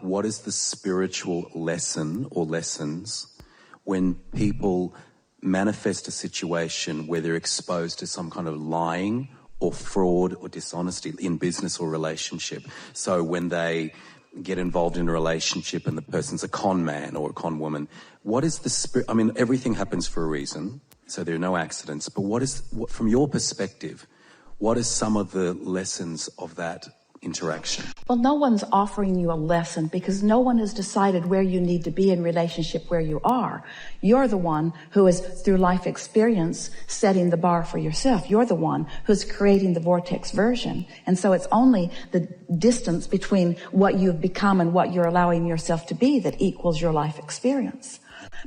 what is the spiritual lesson or lessons when people manifest a situation where they're exposed to some kind of lying or fraud or dishonesty in business or relationship? So when they get involved in a relationship and the person's a con man or a con woman, what is the spirit? I mean, everything happens for a reason, so there are no accidents, but what from your perspective, what are some of the lessons of that interaction? Well, no one's offering you a lesson because no one has decided where you need to be in relationship where you are. You're the one who is, through life experience, setting the bar for yourself. You're the one who's creating the vortex version. And so it's only the distance between what you've become and what you're allowing yourself to be that equals your life experience.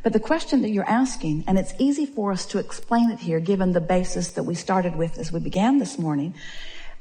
But the question that you're asking, and it's easy for us to explain it here given the basis that we started with as we began this morning,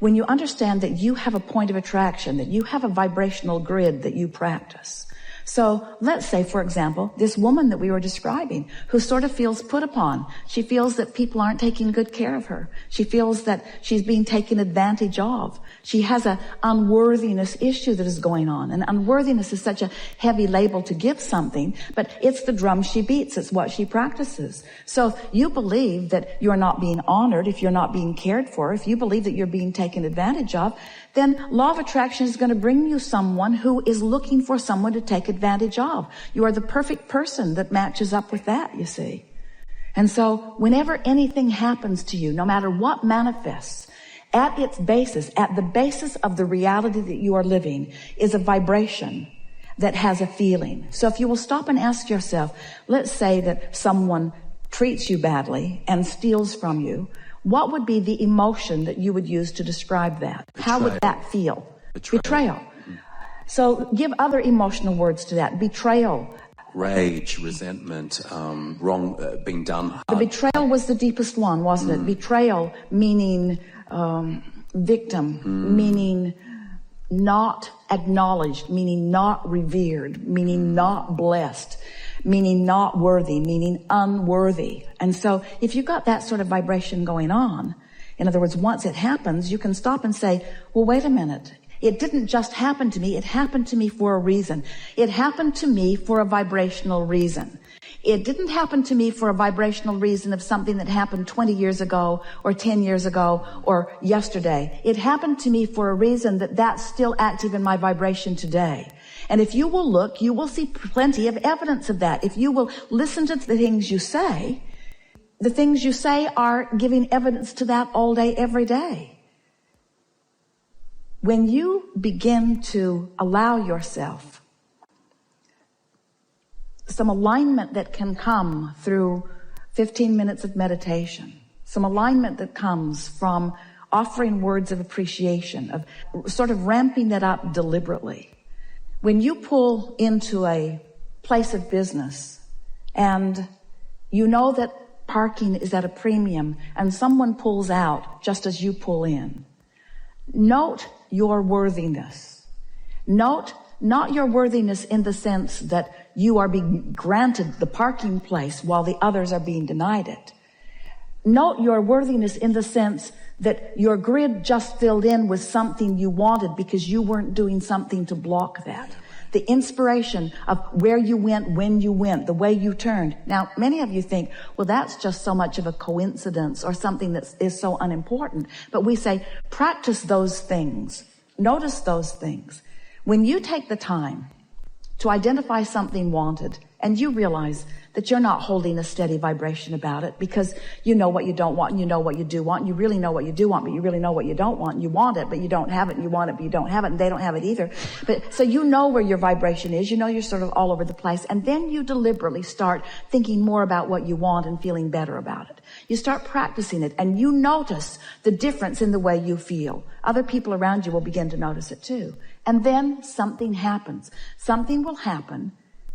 when you understand that you have a point of attraction, that you have a vibrational grid that you practice. So let's say, for example, this woman that we were describing who sort of feels put upon. She feels that people aren't taking good care of her. She feels that she's being taken advantage of. She has an unworthiness issue that is going on. And unworthiness is such a heavy label to give something, but it's the drum she beats. It's what she practices. So if you believe that you're not being honored, if you're not being cared for, if you believe that you're being taken advantage of, then law of attraction is going to bring you someone who is looking for someone to take advantage of. You are the perfect person that matches up with that, you see. And so whenever anything happens to you, no matter what manifests, at its basis, at the basis of the reality that you are living is a vibration that has a feeling. So if you will stop and ask yourself, let's say that someone treats you badly and steals from you, what would be the emotion that you would use to describe that? Betrayal. How would that feel? Betrayal. So give other emotional words to that. Betrayal. Rage, resentment, wrong, being done. The betrayal was the deepest one, wasn't it? Betrayal meaning victim, meaning not acknowledged, meaning not revered, meaning not blessed, meaning not worthy, meaning unworthy. And so if you've got that sort of vibration going on, in other words, once it happens, you can stop and say, well, wait a minute. It didn't just happen to me. It happened to me for a reason. It happened to me for a vibrational reason. It didn't happen to me for a vibrational reason of something that happened 20 years ago or 10 years ago or yesterday. It happened to me for a reason that's still active in my vibration today. And if you will look, you will see plenty of evidence of that. If you will listen to the things you say are giving evidence to that all day, every day. When you begin to allow yourself some alignment that can come through 15 minutes of meditation, some alignment that comes from offering words of appreciation, of sort of ramping that up deliberately. When you pull into a place of business and you know that parking is at a premium and someone pulls out just as you pull in, note your worthiness. Note not your worthiness in the sense that you are being granted the parking place while the others are being denied it. Note your worthiness in the sense that your grid just filled in with something you wanted because you weren't doing something to block that. The inspiration of where you went, when you went, the way you turned. Now, many of you think, well, that's just so much of a coincidence or something that is so unimportant. But we say, practice those things. Notice those things. When you take the time to identify something wanted and you realize that you're not holding a steady vibration about it because you know what you don't want and you know what you do want and you really know what you do want, but you really know what you don't want and you want it, but you don't have it and you want it, but you don't have it and they don't have it either. But so you know where your vibration is, you know you're sort of all over the place, and then you deliberately start thinking more about what you want and feeling better about it. You start practicing it and you notice the difference in the way you feel. Other people around you will begin to notice it too. And then something happens. Something will happen.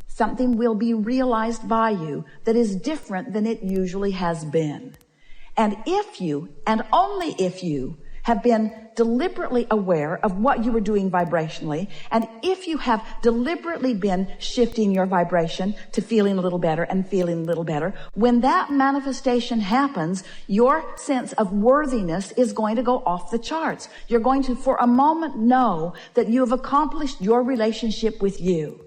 Something will be realized by you that is different than it usually has been. And if you, and only if you, have been deliberately aware of what you were doing vibrationally, and if you have deliberately been shifting your vibration to feeling a little better and feeling a little better, when that manifestation happens, your sense of worthiness is going to go off the charts. You're going to, for a moment, know that you have accomplished your relationship with you.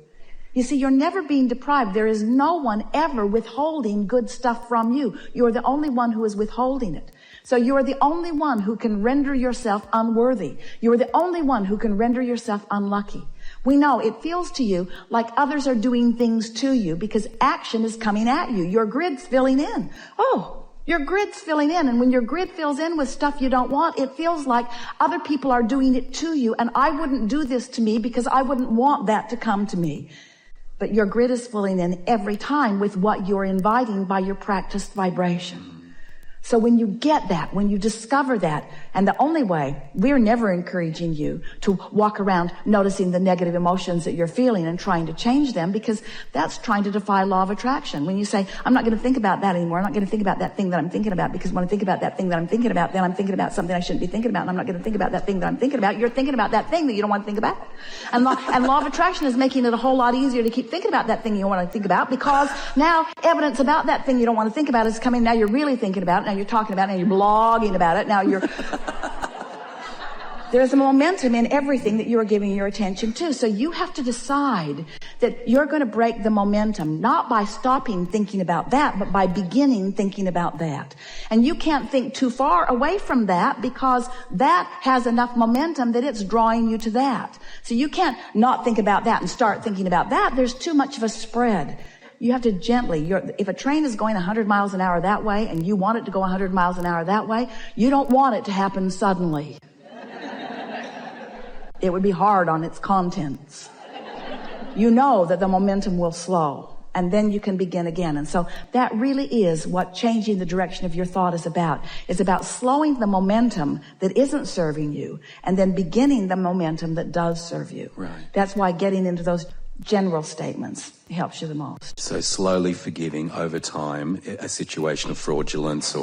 You see, you're never being deprived. There is no one ever withholding good stuff from you. You're the only one who is withholding it. So you're the only one who can render yourself unworthy. You're the only one who can render yourself unlucky. We know it feels to you like others are doing things to you because action is coming at you. Your grid's filling in. Oh, your grid's filling in. And when your grid fills in with stuff you don't want, it feels like other people are doing it to you. And I wouldn't do this to me because I wouldn't want that to come to me. But your grid is filling in every time with what you're inviting by your practiced vibration. So when you get that, when you discover that, and the only way, we're never encouraging you to walk around noticing the negative emotions that you're feeling and trying to change them, because that's trying to defy law of attraction. When you say, I'm not going to think about that anymore, I'm not going to think about that thing that I'm thinking about, because when I think about that thing that I'm thinking about, then I'm thinking about something I shouldn't be thinking about, and I'm not going to think about that thing that I'm thinking about. You're thinking about that thing that you don't want to think about. And law of attraction is making it a whole lot easier to keep thinking about that thing you don't want to think about, because now evidence about that thing you don't want to think about is coming. Now you're really thinking about it. Now you're talking about it. Now you're blogging about it. Now there's a momentum in everything that you're giving your attention to. So you have to decide that you're going to break the momentum, not by stopping thinking about that, but by beginning thinking about that. And you can't think too far away from that, because that has enough momentum that it's drawing you to that. So you can't not think about that and start thinking about that. There's too much of a spread. You have to gently, if a train is going 100 miles an hour that way and you want it to go 100 miles an hour that way, you don't want it to happen suddenly. It would be hard on its contents. You know that the momentum will slow, and then you can begin again. And so that really is what changing the direction of your thought is about. It's about slowing the momentum that isn't serving you and then beginning the momentum that does serve you. Right. That's why getting into those general statements helps you the most. So slowly forgiving over time a situation of fraudulence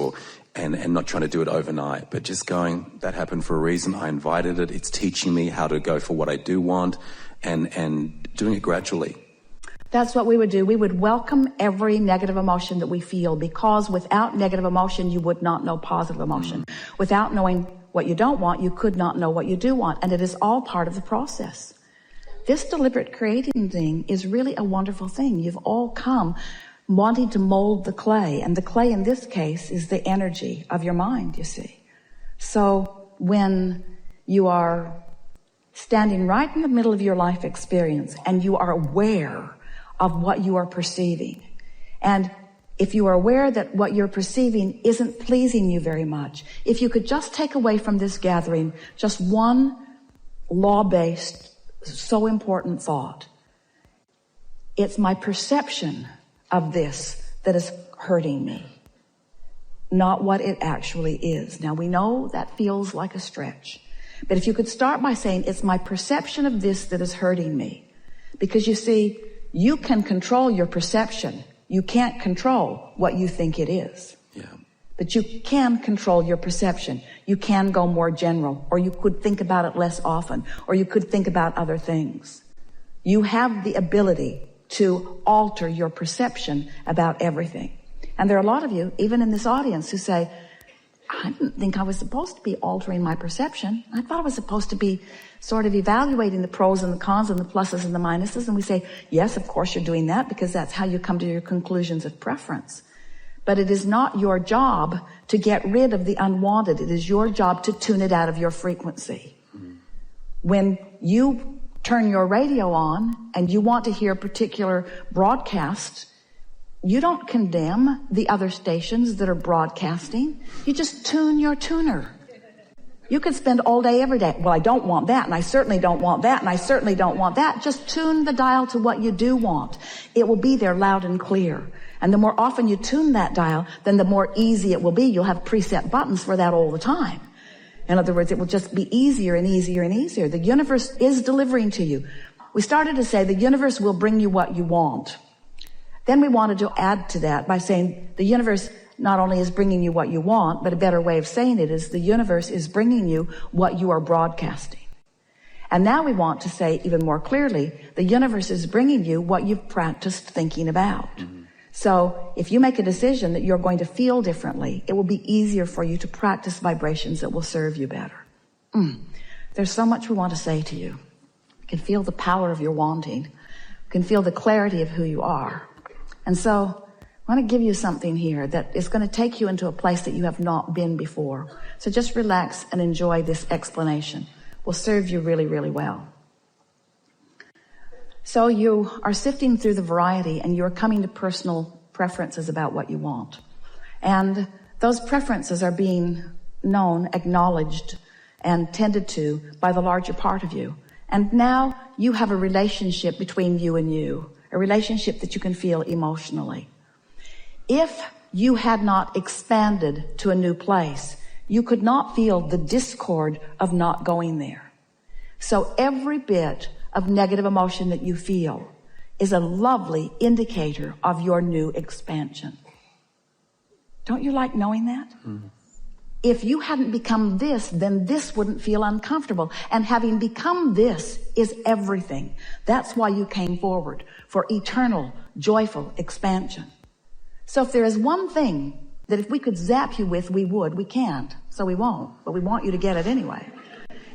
and not trying to do it overnight, but just going, that happened for a reason. I invited it. It's teaching me how to go for what I do want, and doing it gradually. That's what we would do. We would welcome every negative emotion that we feel, because without negative emotion, you would not know positive emotion. Without knowing what you don't want, you could not know what you do want. And it is all part of the process. This deliberate creating thing is really a wonderful thing. You've all come wanting to mold the clay, and the clay in this case is the energy of your mind, you see. So when you are standing right in the middle of your life experience and you are aware of what you are perceiving, and if you are aware that what you're perceiving isn't pleasing you very much, if you could just take away from this gathering just one law-based, so important thought. It's my perception of this that is hurting me, not what it actually is. Now we know that feels like a stretch, but if you could start by saying, it's my perception of this that is hurting me. Because you see, you can control your perception. You can't control what you think it is. Yeah. But you can control your perception. You can go more general, or you could think about it less often, or you could think about other things. You have the ability to alter your perception about everything. And there are a lot of you, even in this audience, who say, I didn't think I was supposed to be altering my perception. I thought I was supposed to be sort of evaluating the pros and the cons and the pluses and the minuses. And we say, yes, of course you're doing that, because that's how you come to your conclusions of preference. But it is not your job to get rid of the unwanted. It is your job to tune it out of your frequency. When you turn your radio on and you want to hear a particular broadcast, you don't condemn the other stations that are broadcasting. You just tune your tuner. You could spend all day, every day. Well, I don't want that, and I certainly don't want that, and I certainly don't want that. Just tune the dial to what you do want. It will be there loud and clear. And the more often you tune that dial, then the more easy it will be. You'll have preset buttons for that all the time. In other words, it will just be easier and easier and easier. The universe is delivering to you. We started to say the universe will bring you what you want. Then we wanted to add to that by saying the universe not only is bringing you what you want, but a better way of saying it is the universe is bringing you what you are broadcasting. And now we want to say even more clearly, the universe is bringing you what you've practiced thinking about. So if you make a decision that you're going to feel differently, it will be easier for you to practice vibrations that will serve you better. There's so much we want to say to you. You can feel the power of your wanting. You can feel the clarity of who you are. And so I want to give you something here that is going to take you into a place that you have not been before. So just relax and enjoy this explanation. It will serve you really, really well. So you are sifting through the variety and you're coming to personal preferences about what you want. And those preferences are being known, acknowledged, and tended to by the larger part of you. And now you have a relationship between you and you, a relationship that you can feel emotionally. If you had not expanded to a new place, you could not feel the discord of not going there. So every bit of negative emotion that you feel is a lovely indicator of your new expansion. Don't you like knowing that? If you hadn't become this, then this wouldn't feel uncomfortable. And having become this is everything. That's why you came forward, for eternal, joyful expansion. So if there is one thing that if we could zap you with, we would. We can't, so we won't. But we want you to get it anyway.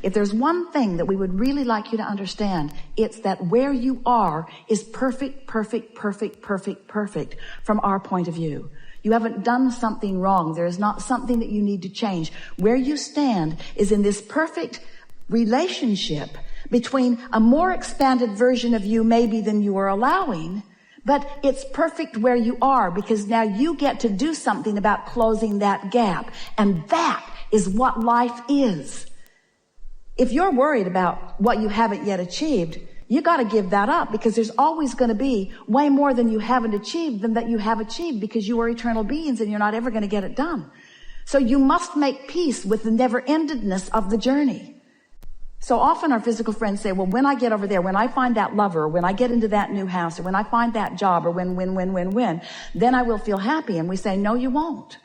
If there's one thing that we would really like you to understand, it's that where you are is perfect, perfect, perfect, perfect, perfect from our point of view. You haven't done something wrong. There is not something that you need to change. Where you stand is in this perfect relationship between a more expanded version of you maybe than you are allowing, but it's perfect where you are because now you get to do something about closing that gap. And that is what life is. If you're worried about what you haven't yet achieved, you got to give that up because there's always going to be way more than you haven't achieved than that you have achieved because you are eternal beings and you're not ever going to get it done. So you must make peace with the never-endedness of the journey. So often our physical friends say, well, when I get over there, when I find that lover, or when I get into that new house, or when I find that job, or when, then I will feel happy. And we say, no, you won't.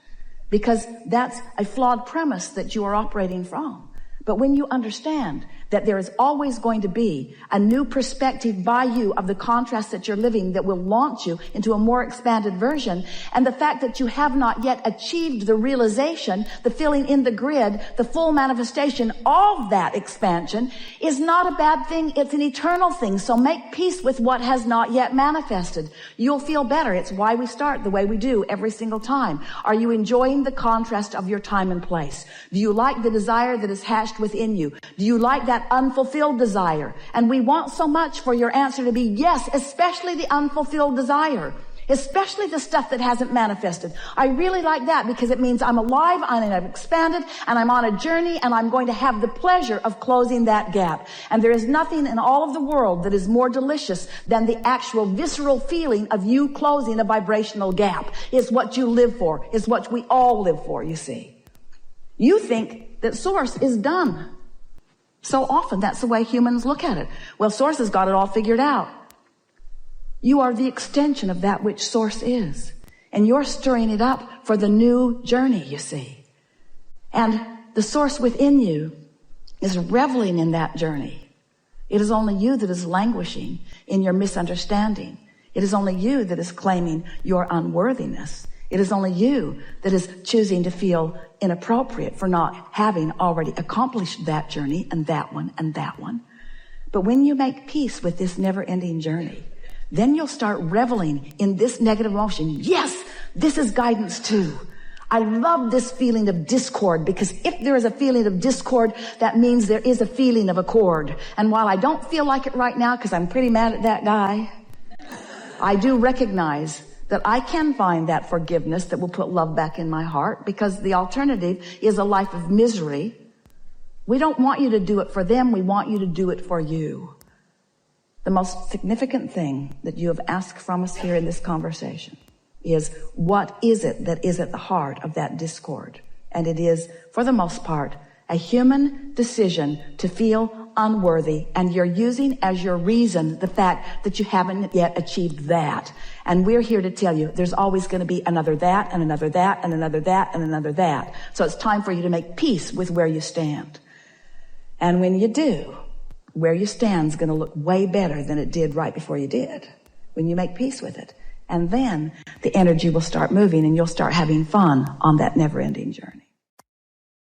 Because that's a flawed premise that you are operating from. But when you understand that there is always going to be a new perspective by you of the contrast that you're living that will launch you into a more expanded version, and the fact that you have not yet achieved the realization, the filling in the grid, the full manifestation of that expansion is not a bad thing. It's an eternal thing. So make peace with what has not yet manifested. You'll feel better. It's why we start the way we do every single time. Are you enjoying the contrast of your time and place? Do you like the desire that is hatched within you? Do you like that unfulfilled desire? And we want so much for your answer to be yes, especially the unfulfilled desire, especially the stuff that hasn't manifested. I really like that because it means I'm alive and I've expanded and I'm on a journey and I'm going to have the pleasure of closing that gap. And there is nothing in all of the world that is more delicious than the actual visceral feeling of you closing a vibrational gap. It's what you live for. It's what we all live for, you see. You think that Source is done. So often that's the way humans look at it. Well, Source has got it all figured out. You are the extension of that which Source is. And you're stirring it up for the new journey, you see. And the Source within you is reveling in that journey. It is only you that is languishing in your misunderstanding. It is only you that is claiming your unworthiness. It is only you that is choosing to feel inappropriate for not having already accomplished that journey and that one and that one. But when you make peace with this never-ending journey, then you'll start reveling in this negative emotion. Yes, this is guidance too. I love this feeling of discord because if there is a feeling of discord, that means there is a feeling of accord. And while I don't feel like it right now because I'm pretty mad at that guy, I do recognize that I can find that forgiveness that will put love back in my heart because the alternative is a life of misery. We don't want you to do it for them. We want you to do it for you. The most significant thing that you have asked from us here in this conversation is what is it that is at the heart of that discord? And it is, for the most part, a human decision to feel unworthy, and you're using as your reason the fact that you haven't yet achieved that. And we're here to tell you there's always going to be another that, and another that, and another that, and another that. So it's time for you to make peace with where you stand. And when you do, where you stand is going to look way better than it did right before you did, when you make peace with it. And then the energy will start moving, and you'll start having fun on that never-ending journey.